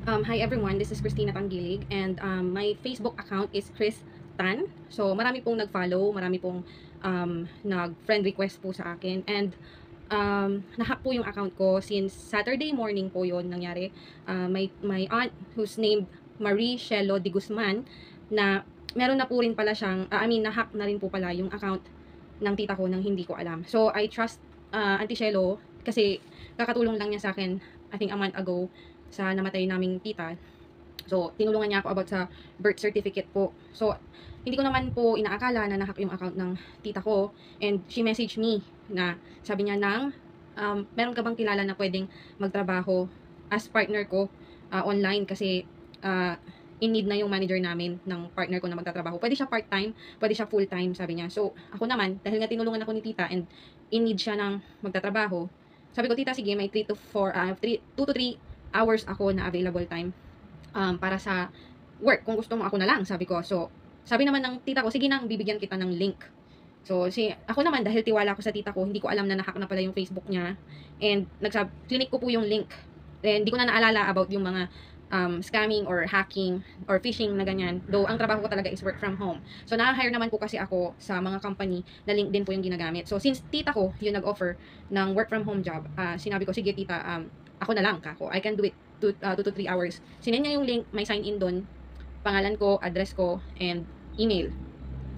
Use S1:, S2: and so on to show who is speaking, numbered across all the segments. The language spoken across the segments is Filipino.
S1: Hi everyone, this is Christina Tanggilig and my Facebook account is Chris Tan. So marami pong nag-follow, marami pong nag-friend request po sa akin and nahack po yung account ko since Saturday morning po yon nangyari. My aunt who's named Marie Shelo de Guzman na meron na po rin pala siyang, nahack na rin po pala yung account ng tita ko nang hindi ko alam. So I trust Auntie Shelo kasi kakatulong lang niya sa akin I think a month ago sa namatay naming tita. So, tinulungan niya ako about sa birth certificate po. So, hindi ko naman po inaakala na nahack yung account ng tita ko. And she messaged me na sabi niya meron ka bang kilala na pwedeng magtrabaho as partner ko online kasi in need na yung manager namin ng partner ko na magtatrabaho. Pwede siya part-time, pwede siya full-time, sabi niya. So, ako naman, dahil nga tinulungan ako ni tita and in need siya ng magtatrabaho, sabi ko, tita, sige, may 2 to 3 hours ako na available time para sa work. Kung gusto mo, ako na lang, sabi ko. So, sabi naman ng tita ko, sige nang bibigyan kita ng link. So, ako naman, dahil tiwala ko sa tita ko, hindi ko alam na nahack na pala yung Facebook niya. And, clinic ko po yung link. And, hindi ko na naalala about yung mga scamming or hacking or phishing na ganyan. Though, ang trabaho ko talaga is work from home. So, na-hire naman po kasi ako sa mga company na LinkedIn po yung ginagamit. So, since tita ko yung nag-offer ng work from home job, sinabi ko, sige tita, ako na lang kako. I can do it 2 to 3 hours. Sinend niya yung link, may sign in doon, pangalan ko, address ko, and email.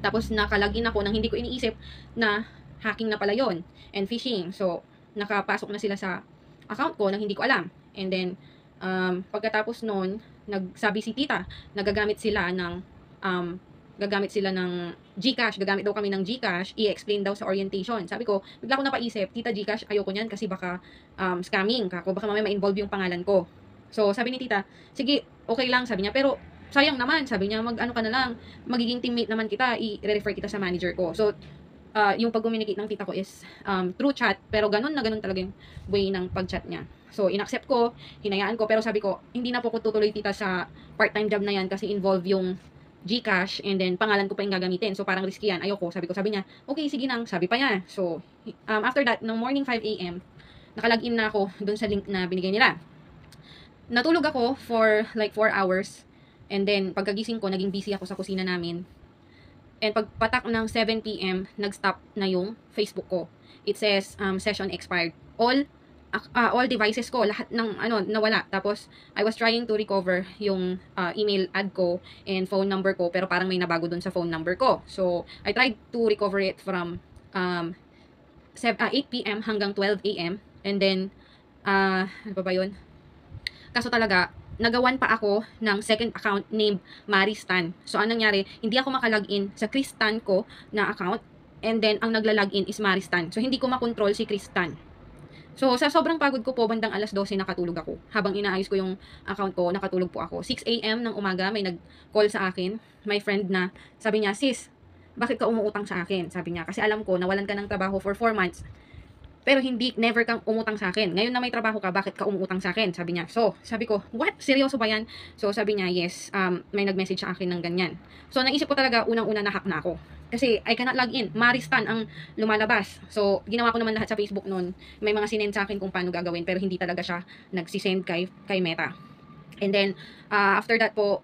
S1: Tapos nakalagin ako nang hindi ko iniisip na hacking na pala yon and phishing. So, nakapasok na sila sa account ko nang hindi ko alam. And then, pagkatapos noon, nagsabi si tita, gagamit sila ng GCash, gagamit daw kami ng GCash, i-explain daw sa orientation. Sabi ko, bigla ko napaisip, tita GCash, ayoko niyan kasi baka scamming kako, baka mamaya ma-involve yung pangalan ko. So, sabi ni tita, sige, okay lang, sabi niya, pero sayang naman, sabi niya, mag-ano ka na lang, magiging teammate naman kita, i-refer kita sa manager ko. So, yung pag-communicate ng tita ko is through chat, pero ganun na ganun talaga yung way ng pag-chat niya. So, inaccept ko, hinayaan ko, pero sabi ko, hindi na po ko tutuloy tita sa part-time job na yan kasi involve yung GCash and then pangalan ko pa yung gagamitin. So, parang risky yan. Ayoko. Sabi niya, okay, sige nang. Sabi pa niya. So, after that, ng morning 5 a.m., nakalag-in na ako dun sa link na binigay nila. Natulog ako for like 4 hours. And then, pagkagising ko, naging busy ako sa kusina namin. And pagpatak ng 7 p.m., nag-stop na yung Facebook ko. It says, session expired. All devices ko, lahat ng nawala. Tapos, I was trying to recover yung email ad ko and phone number ko, pero parang may nabago dun sa phone number ko. So, I tried to recover it from 8 p.m. hanggang 12 a.m. And then, ano pa ba yun? Kaso talaga, nagawan pa ako ng second account named Maristan. So, anong nangyari? Hindi ako makalagin sa Kristan ko na account. And then, ang naglalagin is Maristan. So, hindi ko makontrol si Kristan. So, sa sobrang pagod ko po, bandang alas 12 nakatulog ako. Habang inaayos ko yung account ko, nakatulog po ako. 6 a.m. ng umaga, may nag-call sa akin. My friend na, sabi niya, sis, bakit ka umuutang sa akin? Sabi niya, kasi alam ko, nawalan ka ng trabaho for 4 months. Pero never kang umutang sa akin. Ngayon na may trabaho ka, bakit ka umuutang sa akin? Sabi niya. So, sabi ko, what? Seryoso ba yan? So, sabi niya, yes, may nag-message sa akin ng ganyan. So, naisip ko talaga, unang-una na hack na ako. Kasi, I cannot log in. Maristan ang lumalabas. So, ginawa ko naman lahat sa Facebook noon. May mga sinend sa akin kung paano gagawin, pero hindi talaga siya nagsisend kay Meta. And then, after that po,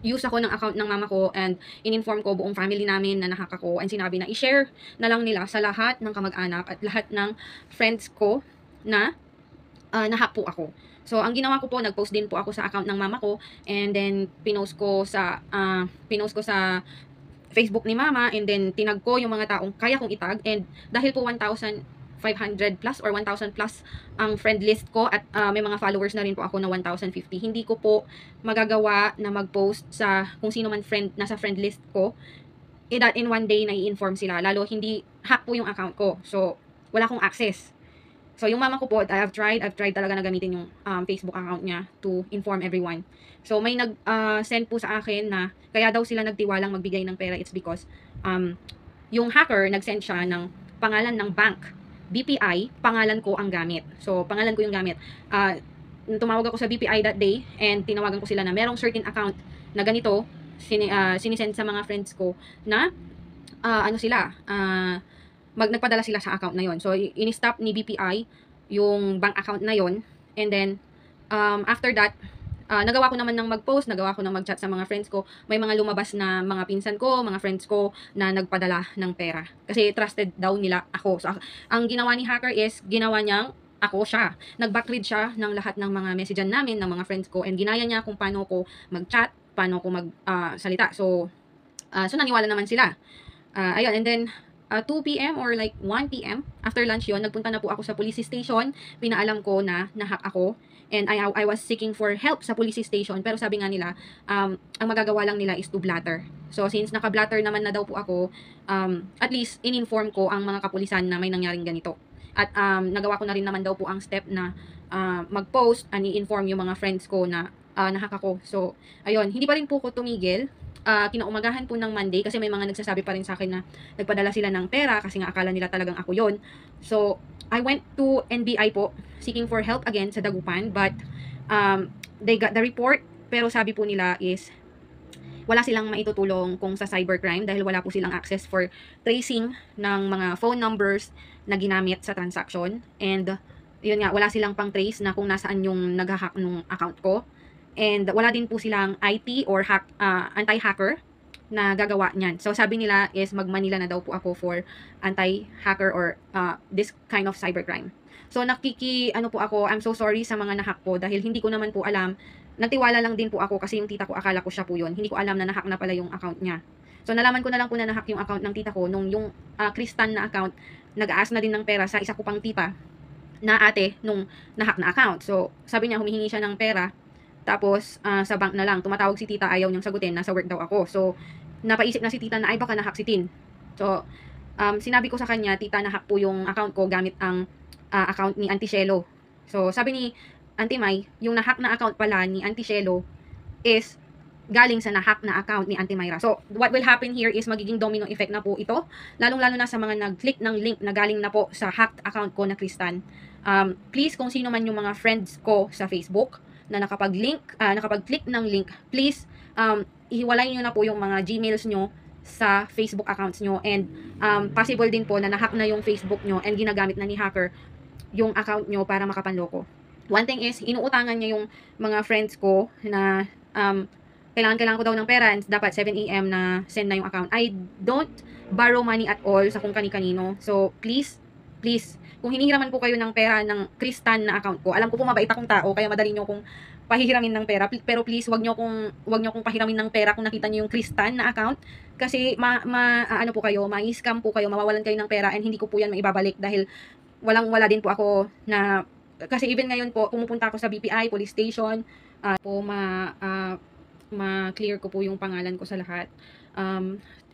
S1: use ako ng account ng mama ko and in-inform ko buong family namin na nahack ako and sinabi na i-share na lang nila sa lahat ng kamag-anak at lahat ng friends ko na nahack po ako. So, ang ginawa ko po, nag-post din po ako sa account ng mama ko and then pinost ko sa Facebook ni mama and then tinag ko yung mga taong kaya kong itag and dahil po 1,500 plus or 1,000 plus ang friend list ko at may mga followers na rin po ako na 1,050. Hindi ko po magagawa na mag-post sa kung sino man nasa friend list ko that in one day na i-inform sila. Lalo hindi hack po yung account ko. So, wala akong access. So, yung mama ko po, I've tried talaga na gamitin yung Facebook account niya to inform everyone. So, may nag-send po sa akin na kaya daw sila nagtiwalang magbigay ng pera. It's because yung hacker nag-send siya ng pangalan ng bank. BPI, pangalan ko ang gamit. So, pangalan ko yung gamit. Tumawag ako sa BPI that day and tinawagan ko sila na merong certain account na ganito, sinisend sa mga friends ko na nagpadala sila sa account na yon. So, in-stop ni BPI yung bank account na yon and then After that, nagawa ko naman ng mag-post, nagawa ko ng mag-chat sa mga friends ko. May mga lumabas na mga pinsan ko, mga friends ko na nagpadala ng pera. Kasi trusted daw nila ako. So, ang ginawa ni hacker is, ginawa niyang ako siya. Nag-backread siya ng lahat ng mga messagean namin, ng mga friends ko, and ginaya niya kung paano ko mag-chat, paano ko mag-salita. So naniwala naman sila. Ayun, and then 2 p.m. or like 1 p.m. after lunch yon, nagpunta na po ako sa police station. Pinaalam ko na nahack ako. And I was seeking for help sa police station. Pero sabi nga nila, ang magagawa lang nila is to blatter. So since naka-blatter naman na daw po ako, at least in-inform ko ang mga kapulisan na may nangyaring ganito. At nagawa ko na rin naman daw po ang step na mag-post and i-inform yung mga friends ko na nahack ako. So, ayun, hindi pa rin po ko tumigil. Kinaumagahan po ng Monday kasi may mga nagsasabi pa rin sa akin na nagpadala sila ng pera kasi nga akala nila talagang ako yon. So, I went to NBI po seeking for help again sa Dagupan, but they got the report, pero sabi po nila is wala silang maitutulong kung sa cybercrime dahil wala po silang access for tracing ng mga phone numbers na ginamit sa transaction, and yun nga, wala silang pang trace na kung nasaan yung nag-hack nung account ko. And wala din po silang IT or anti-hacker na gagawa niyan. So sabi nila is mag-Manila na daw po ako for anti-hacker or this kind of cybercrime. So ano po ako, I'm so sorry sa mga nahack ko dahil hindi ko naman po alam. Nagtiwala lang din po ako kasi yung tita ko, akala ko siya po yun. Hindi ko alam na nahack na pala yung account niya. So nalaman ko na lang po na nahack yung account ng tita ko nung yung Kristan na account, nag-aas na din ng pera sa isa ko pang tita na ate nung nahack na account. So sabi niya humihingi siya ng pera. Tapos, sa bank na lang, tumatawag si tita, ayaw niyang sagutin, nasa work daw ako. So, napaisip na si tita na, ay baka nahack si Tin. So, sinabi ko sa kanya, tita, nahack po yung account ko gamit ang account ni Auntie Shelo. So, sabi ni Auntie May, yung nahack na account pala ni Auntie Shelo is galing sa nahack na account ni Auntie Myra. So, what will happen here is magiging domino effect na po ito, lalong-lalo na sa mga nag-click ng link na galing na po sa hacked account ko na Kristan. Please, kung sino man yung mga friends ko sa Facebook, na nakapag-click ng link, please, ihiwalay nyo na po yung mga Gmails nyo sa Facebook accounts nyo, and possible din po na nahack na yung Facebook nyo and ginagamit na ni hacker yung account nyo para makapanloko. One thing is, inuutangan niya yung mga friends ko na kailangan ko daw ng pera and dapat 7 AM na send na yung account. I don't borrow money at all sa kung kani-kanino. So, please, kung hinihiraman po kayo ng pera ng Kristan na account ko, alam ko po mabait akong tao, kaya madali nyo kung pahihiramin ng pera, pero please, wag nyo kung pahiramin ng pera kung nakita nyo yung Kristan na account, kasi ano po kayo, ma-scam po kayo, mawawalan kayo ng pera, and hindi ko po yan maibabalik dahil wala din po ako na, kasi even ngayon po, pumupunta ako sa BPI, police station, ma-clear ko po yung pangalan ko sa lahat.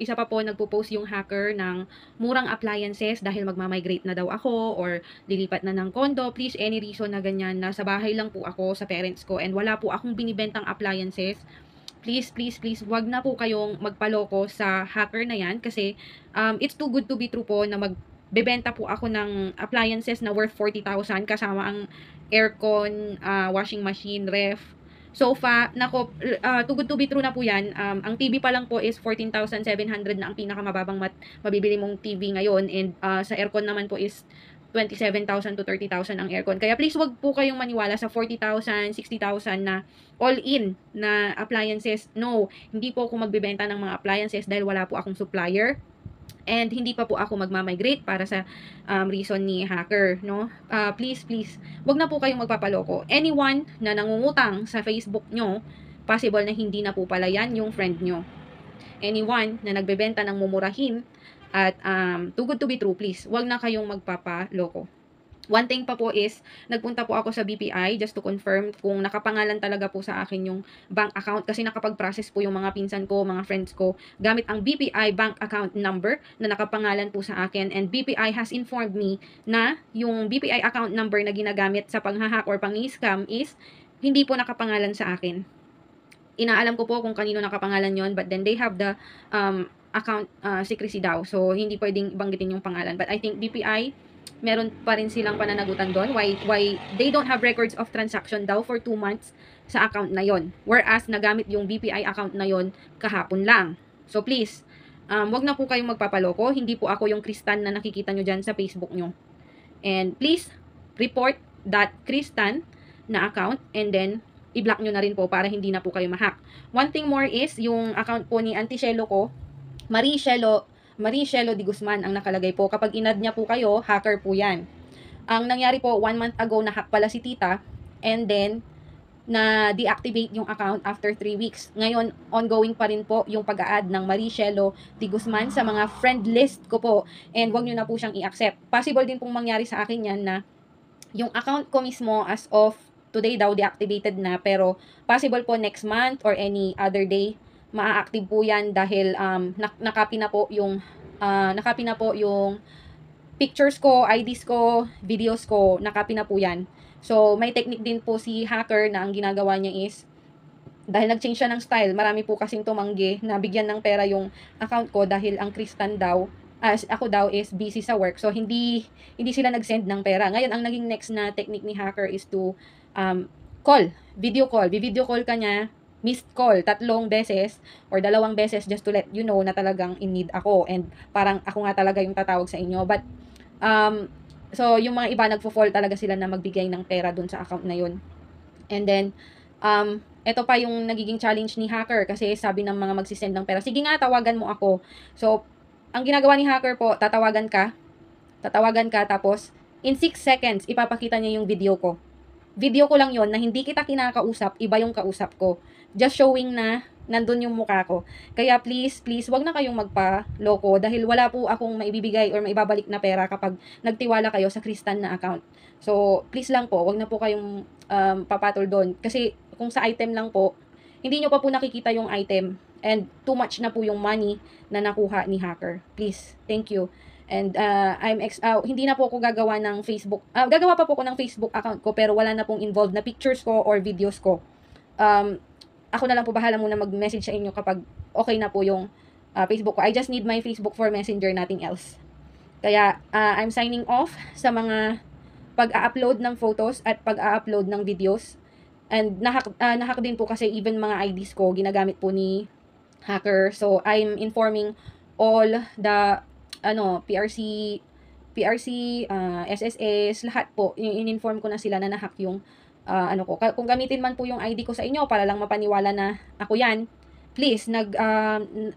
S1: Isa pa po, nagpo-post yung hacker ng murang appliances dahil magmamigrate na daw ako or lilipat na ng condo. Please, any reason na ganyan, nasa bahay lang po ako sa parents ko and wala po akong binibentang appliances. Please, wag na po kayong magpaloko sa hacker na yan kasi it's too good to be true po na magbebenta po ako ng appliances na worth 40,000 kasama ang aircon, washing machine, ref, sofa, nako, too good to be true na po yan. Ang TV pa lang po is 14,700 na ang pinakamababang mabibili mong TV ngayon, and sa aircon naman po is 27,000 to 30,000 ang aircon. Kaya please, wag po kayong maniwala sa 40,000, 60,000 na all-in na appliances. No, hindi po ako magbebenta ng mga appliances dahil wala po akong supplier. And hindi pa po ako magmamigrate para sa reason ni hacker, no? Please, wag na po kayong magpapaloko. Anyone na nangungutang sa Facebook nyo, possible na hindi na po pala yan yung friend nyo. Anyone na nagbebenta ng mumurahin at too good to be true, please, wag na kayong magpapaloko. One thing pa po is, nagpunta po ako sa BPI just to confirm kung nakapangalan talaga po sa akin yung bank account, kasi nakapag-process po yung mga pinsan ko, mga friends ko, gamit ang BPI bank account number na nakapangalan po sa akin, and BPI has informed me na yung BPI account number na ginagamit sa panghahack or pang-scam is hindi po nakapangalan sa akin. Inaalam ko po kung kanino nakapangalan yon, but then they have the account secrecy daw, so hindi pwedeng banggitin yung pangalan. But I think BPI, meron pa rin silang pananagutan doon. Why they don't have records of transaction daw for 2 months sa account na yon. Whereas, nagamit yung BPI account na yon kahapon lang. So, please, wag na po kayong magpapaloko. Hindi po ako yung Kristan na nakikita nyo dyan sa Facebook nyo. And please, report that Kristan na account, and then i-block nyo na rin po para hindi na po kayo ma-hack. One thing more is, yung account po ni Auntie Shelo ko, Marie Shelo Di Guzman ang nakalagay po. Kapag inad niya po kayo, hacker po yan. Ang nangyari po, 1 month ago, na-hack pala si tita, and then na deactivate yung account after 3 weeks. Ngayon, ongoing pa rin po yung pag-a-add ng Marie Shelo Di Guzman sa mga friend list ko po, and wag nyo na po siyang i-accept. Possible din pong mangyari sa akin yan na yung account ko mismo as of today daw deactivated na, pero possible po next month or any other day maa-active po yan dahil nakopy na po yung pictures ko, IDs ko, videos ko, nakopy na po yan. So, may technique din po si hacker na ang ginagawa niya is, dahil nag-change siya ng style, marami po kasing tumanggi na bigyan ng pera yung account ko dahil ang Kristan daw, ako daw is busy sa work. So, hindi sila nag-send ng pera. Ngayon, ang naging next na technique ni hacker is to video call. Video call ka niya, missed call, 3 beses or 2 beses just to let you know na talagang in need ako. And parang ako nga talaga yung tatawag sa inyo. But, so, yung mga iba, nagfo-fall talaga sila na magbigay ng pera dun sa account na yun. And then, ito pa yung nagiging challenge ni hacker kasi sabi ng mga magsisend ng pera, sige nga, tawagan mo ako. So, ang ginagawa ni hacker po, tatawagan ka, tapos, in 6 seconds, ipapakita niya yung video ko. Video ko lang yon na hindi kita kinakausap, iba yung kausap ko. Just showing na nandun yung mukha ko. Kaya please, wag na kayong magpa-loko dahil wala po akong maibibigay or maibabalik na pera kapag nagtiwala kayo sa Kristan na account. So, please lang po, wag na po kayong papatol doon. Kasi kung sa item lang po, hindi nyo pa po nakikita yung item and too much na po yung money na nakuha ni hacker. Please, thank you. And hindi na po ako gagawa ng Facebook. Gagawa pa po ako ng Facebook account ko pero wala na pong involved na pictures ko or videos ko. Ako na lang po bahala muna mag-message sa inyo kapag okay na po yung Facebook ko. I just need my Facebook for Messenger, nothing else. Kaya I'm signing off sa mga pag-a-upload ng photos at pag-a-upload ng videos. And nahack din po kasi even mga IDs ko ginagamit po ni hacker. So I'm informing all the PRC, SSS, lahat po. In-inform ko na sila na nahack yung ko. Kung gamitin man po yung ID ko sa inyo para lang mapaniwala na ako yan, please,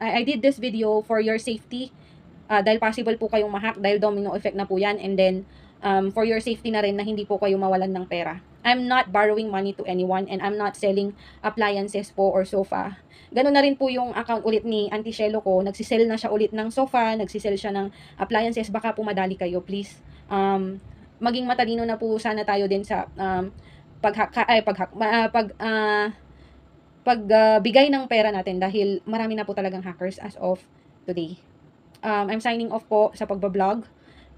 S1: I did this video for your safety. Dahil possible po kayong mahack dahil domino effect na po yan. And then, for your safety na rin na hindi po kayo mawalan ng pera. I'm not borrowing money to anyone and I'm not selling appliances po or sofa. Ganun na rin po yung account ulit ni Auntie Shelo ko. Nagsisell na siya ulit ng sofa, nagsisell siya ng appliances. Baka pumadali kayo, please. Maging matalino na po sana tayo din sa pagbigay ng pera natin dahil marami na po talagang hackers as of today. I'm signing off po sa pagbablog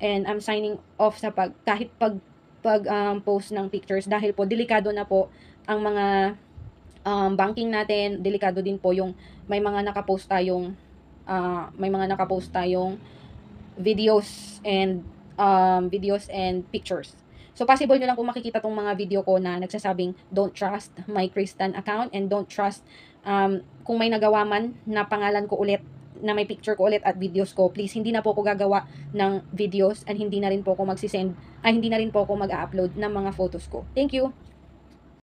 S1: and I'm signing off sa post ng pictures dahil po delikado na po ang mga banking natin, delikado din po yung may mga nakapost tayong videos and pictures. So, possible nyo lang po makikita tong mga video ko na nagsasabing, don't trust my Kristan account and don't trust kung may nagawa man na pangalan ko ulit, na may picture ko ulit at videos ko. Please, hindi na po ako gagawa ng videos and hindi na rin po ako mag-upload ng mga photos ko. Thank you!